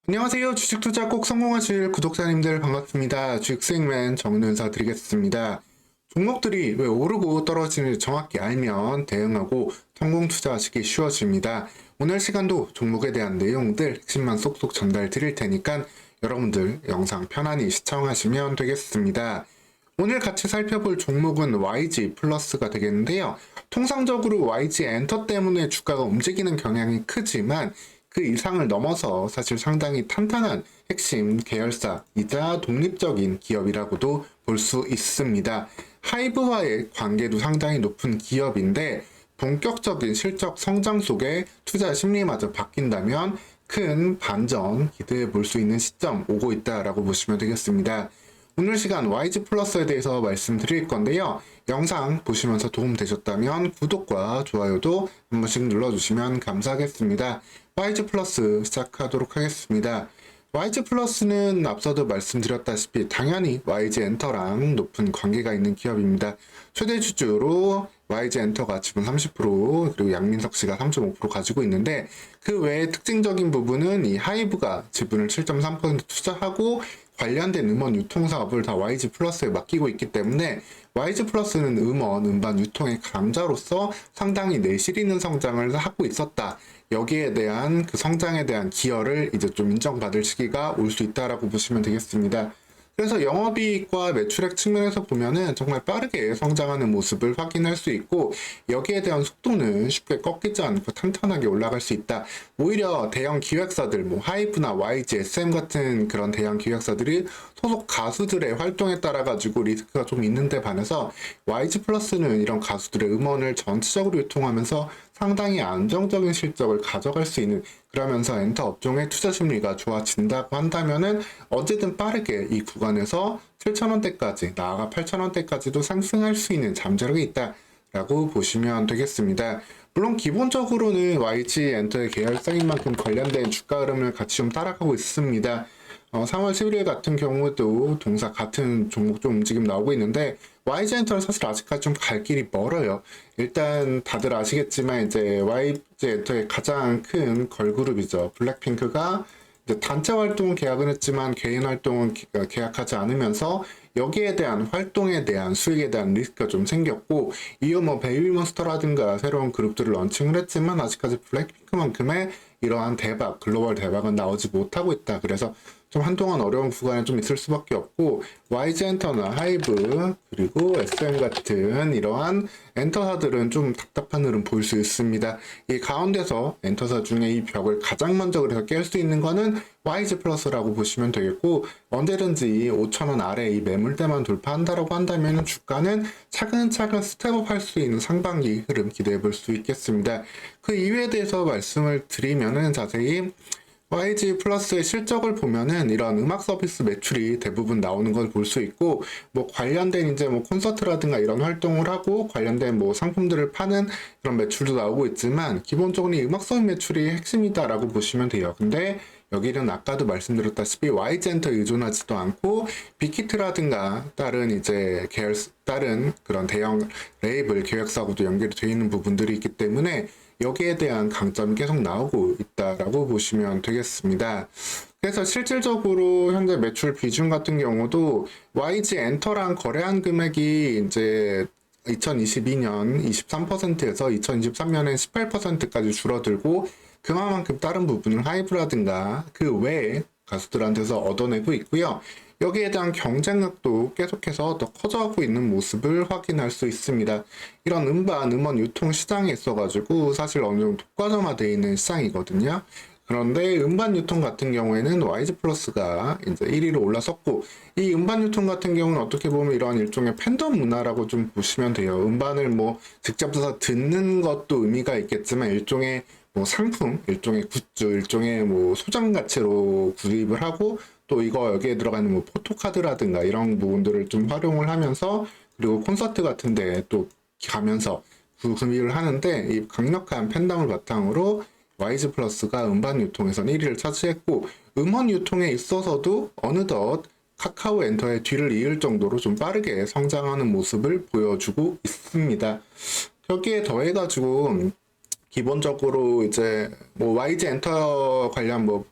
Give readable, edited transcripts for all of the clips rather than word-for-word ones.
안녕하세요. 주식 투자 꼭 성공하실 구독자님들 반갑습니다. 주식 수익맨 정은우 인사드리겠습니다. 종목들이 왜 오르고 떨어지는지 정확히 알면 대응하고 성공 투자하시기 쉬워집니다. 오늘 시간도 종목에 대한 내용들 핵심만 쏙쏙 전달 드릴 테니까 여러분들 영상 편안히 시청하시면 되겠습니다. 오늘 같이 살펴볼 종목은 YG 플러스가 되겠는데요. 통상적으로 YG 엔터 때문에 주가가 움직이는 경향이 크지만 그 이상을 넘어서 사실 상당히 탄탄한 핵심 계열사이자 독립적인 기업이라고도 볼 수 있습니다. 하이브와의 관계도 상당히 높은 기업인데 본격적인 실적 성장 속에 투자 심리마저 바뀐다면 큰 반전 기대해 볼 수 있는 시점 오고 있다라고 보시면 되겠습니다. 오늘 시간 YG 플러스에 대해서 말씀드릴 건데요. 영상 보시면서 도움 되셨다면 구독과 좋아요도 한 번씩 눌러주시면 감사하겠습니다. YG 플러스 시작하도록 하겠습니다. YG 플러스는 앞서도 말씀드렸다시피 당연히 YG 엔터랑 높은 관계가 있는 기업입니다. 최대 주주로 YG 엔터가 지분 30% 그리고 양민석 씨가 3.5% 가지고 있는데 그 외에 특징적인 부분은 이 하이브가 지분을 7.3% 투자하고 관련된 음원 유통 사업을 다 YG 플러스에 맡기고 있기 때문에 YG 플러스는 음원, 음반 유통의 강자로서 상당히 내실 있는 성장을 하고 있었다. 여기에 대한 그 성장에 대한 기여를 이제 좀 인정받을 시기가 올 수 있다라고 보시면 되겠습니다. 그래서 영업이익과 매출액 측면에서 보면은 정말 빠르게 성장하는 모습을 확인할 수 있고 여기에 대한 속도는 쉽게 꺾이지 않고 탄탄하게 올라갈 수 있다. 오히려 대형 기획사들, 뭐 하이브나 YG, SM 같은 그런 대형 기획사들이 소속 가수들의 활동에 따라 가지고 리스크가 좀 있는데 반해서 YG 플러스는 이런 가수들의 음원을 전체적으로 유통하면서 상당히 안정적인 실적을 가져갈 수 있는, 그러면서 엔터 업종의 투자 심리가 좋아진다고 한다면은 언제든 빠르게 이 구간에서 7,000원대까지 나아가 8,000원대까지도 상승할 수 있는 잠재력이 있다라고 보시면 되겠습니다. 물론 기본적으로는 YG 엔터의 계열사인 만큼 관련된 주가 흐름을 같이 좀 따라가고 있습니다. 3월 11일 같은 경우도 동사 같은 종목 좀 움직임 나오고 있는데 YG 엔터는 사실 아직까지 좀 갈 길이 멀어요. 일단 다들 아시겠지만 이제 YG 엔터의 가장 큰 걸그룹이죠. 블랙핑크가 이제 단체 활동은 계약은 했지만 개인 활동은 계약하지 않으면서 여기에 대한 활동에 대한 수익에 대한 리스크가 좀 생겼고 이후 뭐 베이비몬스터라든가 새로운 그룹들을 런칭을 했지만 아직까지 블랙핑크만큼의 이러한 대박, 글로벌 대박은 나오지 못하고 있다. 그래서 좀 한동안 어려운 구간에 좀 있을 수밖에 없고 YG 엔터나 하이브 그리고 SM 같은 이러한 엔터사들은 좀 답답한 흐름 보일 수 있습니다. 이 가운데서 엔터사 중에 이 벽을 가장 먼저 그래서 깰 수 있는 거는 YG 플러스라고 보시면 되겠고 언제든지 5,000원 아래 이 매물대만 돌파한다라고 한다면 주가는 차근차근 스텝업 할 수 있는 상반기 흐름 기대해 볼 수 있겠습니다. 그 이유에 대해서 말씀을 드리면은 자세히 YG 플러스의 실적을 보면은 이런 음악 서비스 매출이 대부분 나오는 걸 볼 수 있고, 뭐 관련된 이제 뭐 콘서트라든가 이런 활동을 하고 관련된 뭐 상품들을 파는 그런 매출도 나오고 있지만, 기본적으로 이 음악 서비스 매출이 핵심이다라고 보시면 돼요. 근데 여기는 아까도 말씀드렸다시피 YG 엔터 의존하지도 않고 빅히트라든가 다른 이제 다른 그런 대형 레이블 기획사하고도 연결이 되어 있는 부분들이 있기 때문에 여기에 대한 강점이 계속 나오고 있다라고 보시면 되겠습니다. 그래서 실질적으로 현재 매출 비중 같은 경우도 YG 엔터랑 거래한 금액이 이제 2022년 23%에서 2023년엔 18%까지 줄어들고 그만큼 다른 부분을 하이브라든가 그 외에 가수들한테서 얻어내고 있고요. 여기에 대한 경쟁력도 계속해서 더 커져가고 있는 모습을 확인할 수 있습니다. 이런 음원 유통 시장에 있어가지고 사실 어느 정도 독과점화되어 있는 시장이거든요. 그런데 음반 유통 같은 경우에는 YG 플러스가 이제 1위로 올라섰고 이 음반 유통 같은 경우는 어떻게 보면 이런 일종의 팬덤 문화라고 좀 보시면 돼요. 음반을 뭐 직접 사서 듣는 것도 의미가 있겠지만 일종의 뭐 상품, 일종의 굿즈, 일종의 뭐 소장 가치로 구입을 하고 또 이거 여기에 들어가는 뭐 포토카드라든가 이런 부분들을 좀 활용을 하면서 그리고 콘서트 같은데 또 가면서 구입을 하는데 이 강력한 팬덤을 바탕으로 YG 플러스가 음반 유통에서는 1위를 차지했고 음원 유통에 있어서도 어느덧 카카오 엔터의 뒤를 이을 정도로 좀 빠르게 성장하는 모습을 보여주고 있습니다. 여기에 더해가지고 기본적으로 이제 뭐 YG 엔터 관련 뭐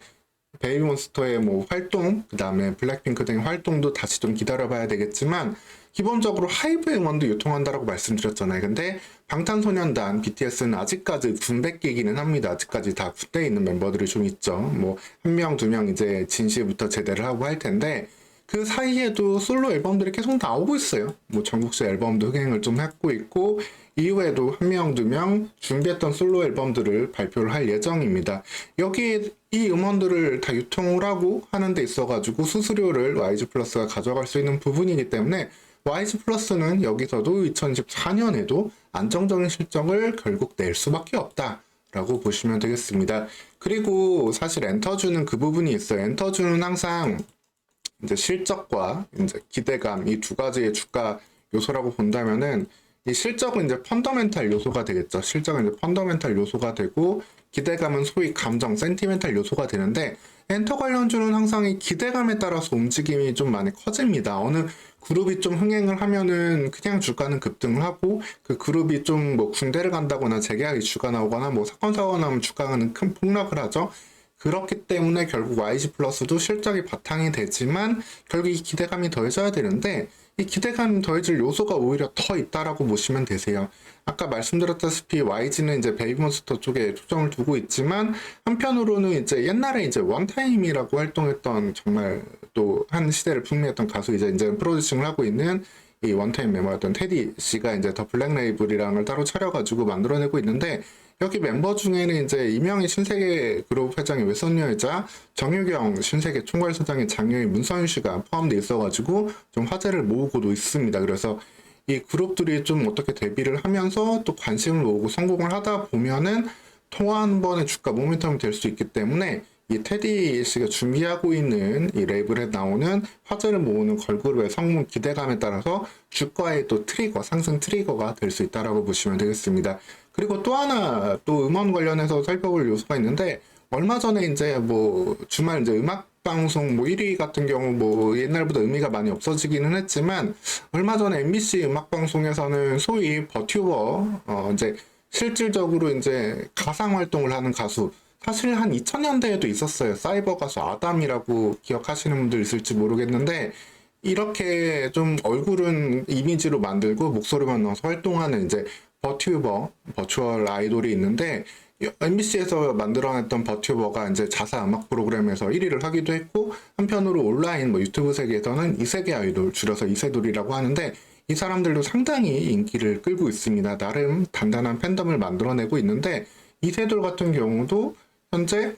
베이비몬스터의 뭐 활동, 그 다음에 블랙핑크 등의 활동도 다시 좀 기다려봐야 되겠지만, 기본적으로 하이브의 음원도 유통한다라고 말씀드렸잖아요. 근데 방탄소년단, BTS는 아직까지 군백기이기는 합니다. 아직까지 다 군대에 있는 멤버들이 좀 있죠. 뭐, 한 명, 두 명 이제 진시부터 제대를 하고 할 텐데, 그 사이에도 솔로 앨범들이 계속 나오고 있어요. 뭐, 정국씨 앨범도 흥행을 좀 하고 있고, 이후에도 한 명, 두 명 준비했던 솔로 앨범들을 발표를 할 예정입니다. 여기에 이 음원들을 다 유통을 하고 하는 데 있어가지고 수수료를 YG 플러스가 가져갈 수 있는 부분이기 때문에 YG 플러스는 여기서도 2024년에도 안정적인 실적을 결국 낼 수밖에 없다라고 보시면 되겠습니다. 그리고 사실 엔터주는 그 부분이 있어요. 엔터주는 항상 이제 실적과 이제 기대감 이 두 가지의 주가 요소라고 본다면은 이 실적은 이제 펀더멘탈 요소가 되겠죠. 실적은 이제 펀더멘탈 요소가 되고 기대감은 소위 감정, 센티멘탈 요소가 되는데 엔터 관련주는 항상 이 기대감에 따라서 움직임이 좀 많이 커집니다. 어느 그룹이 좀 흥행을 하면은 그냥 주가는 급등을 하고 그 그룹이 좀 뭐 군대를 간다거나 재계약 이슈가 나오거나 뭐 사건 사고가 나면 주가는 큰 폭락을 하죠. 그렇기 때문에 결국 YG 플러스도 실적이 바탕이 되지만 결국 이 기대감이 더해져야 되는데 이 기대감이 더해질 요소가 오히려 더 있다라고 보시면 되세요. 아까 말씀드렸다시피 YG는 이제 베이비몬스터 쪽에 초점을 두고 있지만 한편으로는 이제 옛날에 이제 원타임이라고 활동했던 정말 또 한 시대를 풍미했던 가수 이제 프로듀싱을 하고 있는 이 원타임 멤버였던 테디 씨가 이제 더 블랙 레이블이랑을 따로 차려가지고 만들어내고 있는데 여기 멤버 중에는 이제 이명희 신세계 그룹 회장의 외손녀이자 정유경 신세계 총괄사장의 장녀인 문서윤 씨가 포함되어 있어가지고 좀 화제를 모으고도 있습니다. 그래서 이 그룹들이 좀 어떻게 데뷔를 하면서 또 관심을 모으고 성공을 하다 보면은 또 한 번의 주가 모멘텀이 될 수 있기 때문에 이 테디 씨가 준비하고 있는 이 레이블에 나오는 화제를 모으는 걸그룹의 성공 기대감에 따라서 주가의 또 트리거, 상승 트리거가 될 수 있다라고 보시면 되겠습니다. 그리고 또 하나 또 음원 관련해서 살펴볼 요소가 있는데 얼마 전에 이제 뭐 주말 이제 음악 방송 뭐 1위 같은 경우 뭐 옛날보다 의미가 많이 없어지기는 했지만 얼마 전에 MBC 음악 방송에서는 소위 버튜버 이제 실질적으로 이제 가상 활동을 하는 가수 사실 한 2000년대에도 있었어요. 사이버 가수 아담이라고 기억하시는 분들 있을지 모르겠는데 이렇게 좀 얼굴은 이미지로 만들고 목소리만 넣어서 활동하는 이제 버튜버, 버추얼 아이돌이 있는데 MBC에서 만들어냈던 버튜버가 이제 자사 음악 프로그램에서 1위를 하기도 했고 한편으로 온라인 뭐 유튜브 세계에서는 이세계 아이돌, 줄여서 이세돌이라고 하는데 이 사람들도 상당히 인기를 끌고 있습니다. 나름 단단한 팬덤을 만들어내고 있는데 이세돌 같은 경우도 현재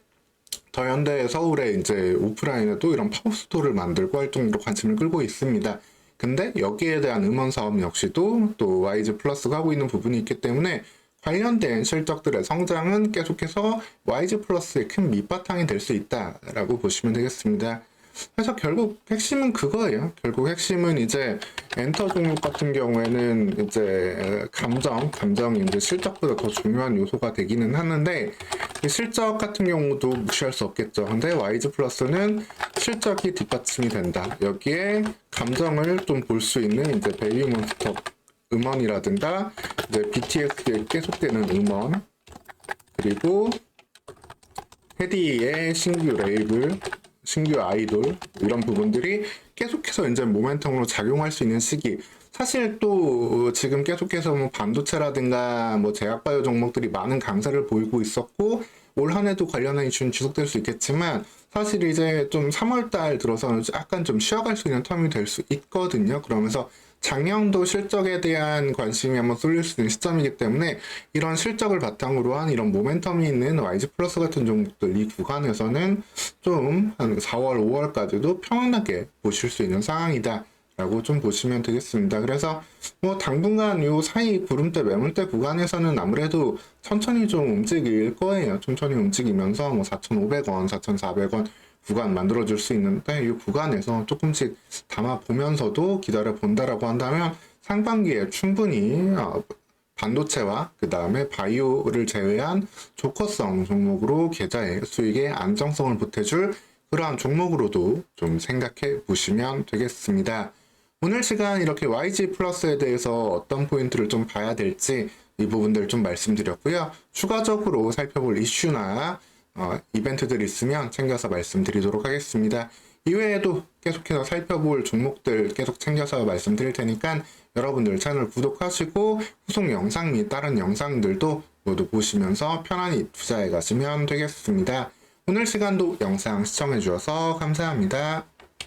더현대 서울에 이제 오프라인에도 이런 팝업스토어를 만들고 활동으로 관심을 끌고 있습니다. 근데 여기에 대한 음원 사업 역시도 또 YG 플러스가 하고 있는 부분이 있기 때문에 관련된 실적들의 성장은 계속해서 YG 플러스의 큰 밑바탕이 될 수 있다라고 보시면 되겠습니다. 그래서 결국 핵심은 그거예요. 결국 핵심은 이제 엔터 종목 같은 경우에는 이제 감정이 이제 실적보다 더 중요한 요소가 되기는 하는데 실적 같은 경우도 무시할 수 없겠죠. 근데 YG 플러스는 실적이 뒷받침이 된다. 여기에 감정을 좀 볼 수 있는 이제 베이비몬스터 음원이라든가 이제 BTS의 계속되는 음원 그리고 헤디의 신규 레이블 신규 아이돌 이런 부분들이 계속해서 이제 모멘텀으로 작용할 수 있는 시기. 사실 또 지금 계속해서 뭐 반도체라든가 뭐 제약바이오 종목들이 많은 강세를 보이고 있었고 올 한 해도 관련한 이슈는 지속될 수 있겠지만 사실 이제 좀 3월달 들어서는 약간 좀 쉬어갈 수 있는 텀이 될 수 있거든요. 그러면서 작년도 실적에 대한 관심이 한번 쏠릴 수 있는 시점이기 때문에 이런 실적을 바탕으로 한 이런 모멘텀이 있는 YG 플러스 같은 종목들 이 구간에서는 좀 한 4월, 5월까지도 평안하게 보실 수 있는 상황이다. 라고 좀 보시면 되겠습니다. 그래서 뭐 당분간 요 사이 구름대 매물대 구간에서는 아무래도 천천히 좀 움직일 거예요. 천천히 움직이면서 뭐 4,500원, 4,400원 구간 만들어줄 수 있는데 이 구간에서 조금씩 담아보면서도 기다려 본다라고 한다면 상반기에 충분히 반도체와 그 다음에 바이오를 제외한 조커성 종목으로 계좌의 수익의 안정성을 보태줄 그러한 종목으로도 좀 생각해 보시면 되겠습니다. 오늘 시간 이렇게 YG 플러스에 대해서 어떤 포인트를 좀 봐야 될지 이 부분들 좀 말씀드렸고요. 추가적으로 살펴볼 이슈나 이벤트들이 있으면 챙겨서 말씀드리도록 하겠습니다. 이외에도 계속해서 살펴볼 종목들 계속 챙겨서 말씀드릴 테니까 여러분들 채널 구독하시고 후속 영상 및 다른 영상들도 모두 보시면서 편안히 투자해 가시면 되겠습니다. 오늘 시간도 영상 시청해 주셔서 감사합니다.